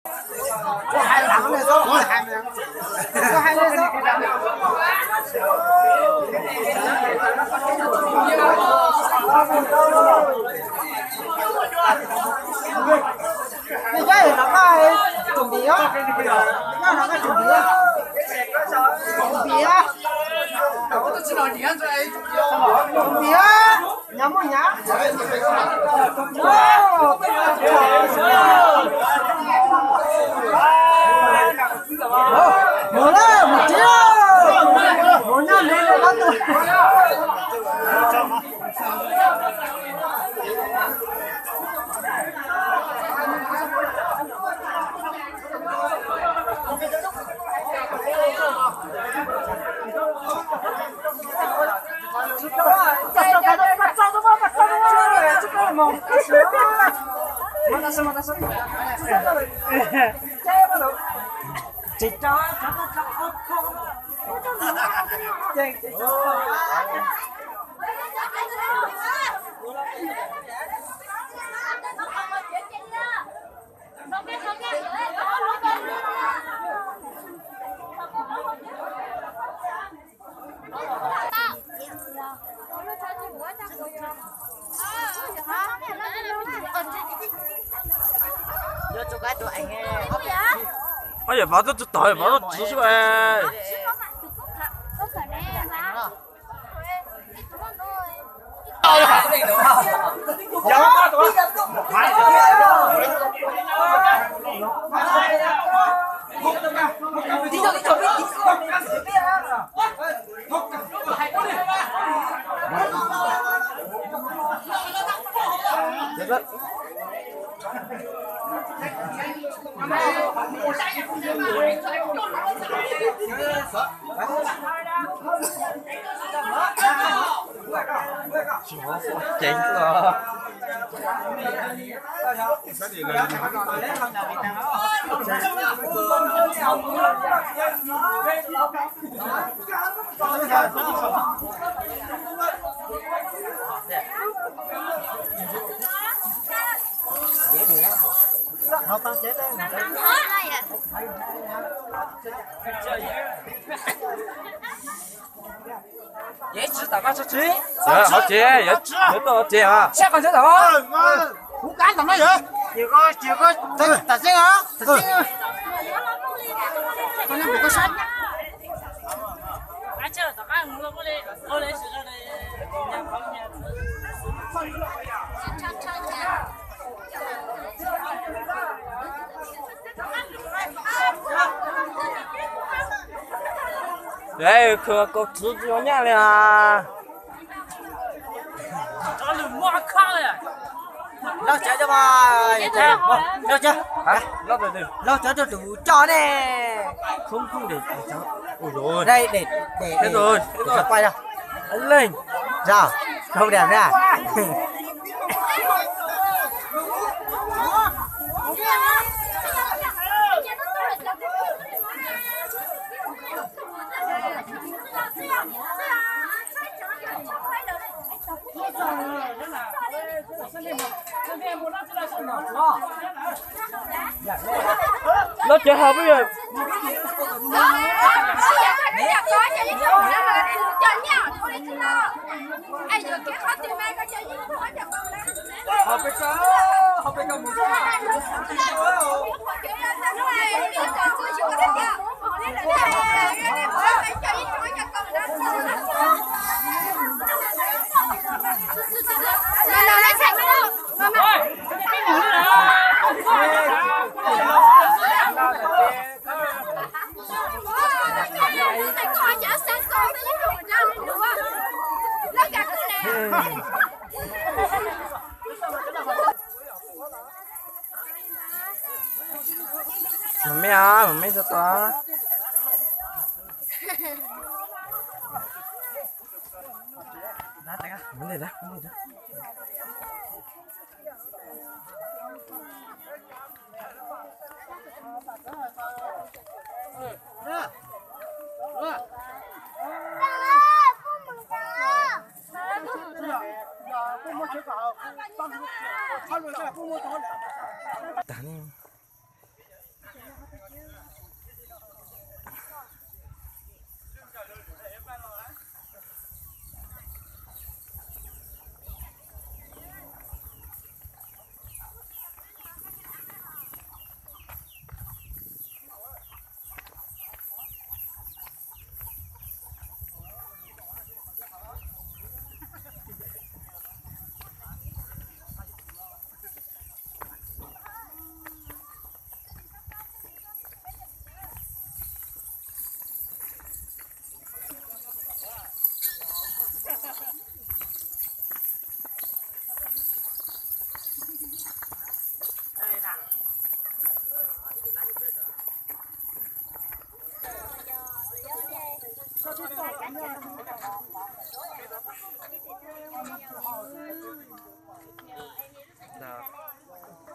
我还拿那个，我还没，我还没走。你家有哪个准备啊？你家哪个准备啊？准备啊！我都知道你看这准备啊！娘不娘？哦，没了，没掉，我娘没了，那都。哎呀，把这打，把这指出来。Chỉnh rồi. Nó tăng chết đấy.也吃大家吃吃，好接，也多接啊。下班吃什么？不干什么人？有个打这个啊，打这个。刚才补个山。俺这大家我来是个的，人家方面。哎，可自己要年龄啊！这个马卡了，老姐姐嘛，老姐，哎，老对对，老姐姐đủ cho nè. không không để cháu. Ôi rồi. Đây để rồi, quay ra. Lên. Sao? Không đẹp nè. Nó chưa hợp bây giờ. Học bên cầm Mami sao ta? Vấn đề đó.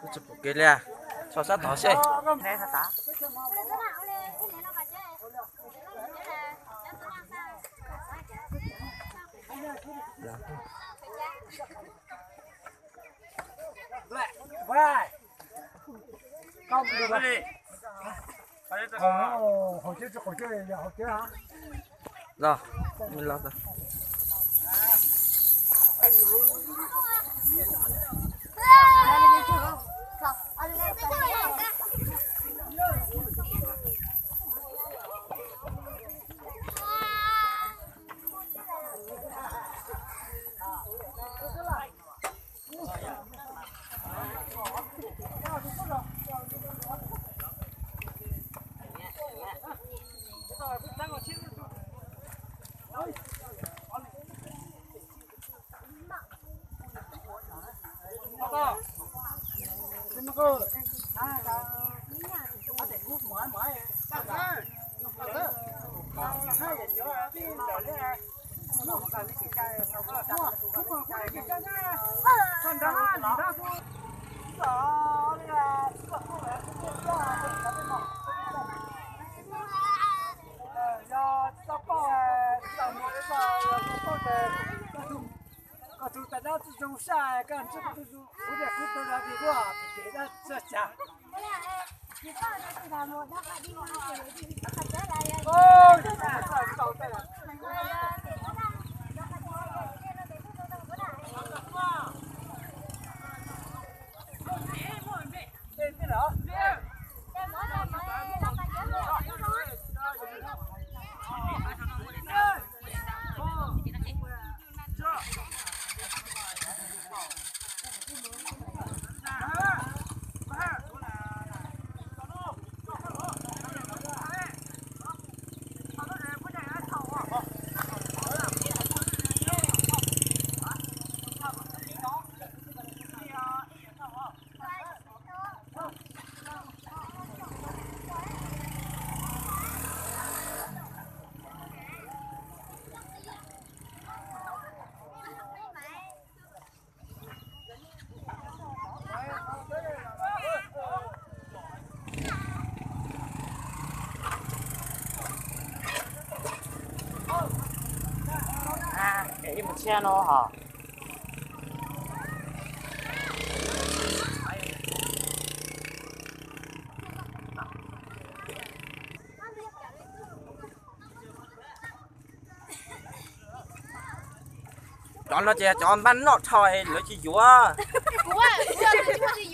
Nó chụp cái lẹ cho sát đó xe Thế hả ta? Vậy. Không được rồi. Hồi trước hả? rồi mình lọt rồi Cái một xe nó hả? chọn nó chè chọn bánh nó thôi lỡ chi chúa Ủa, giờ thì chúng ta đi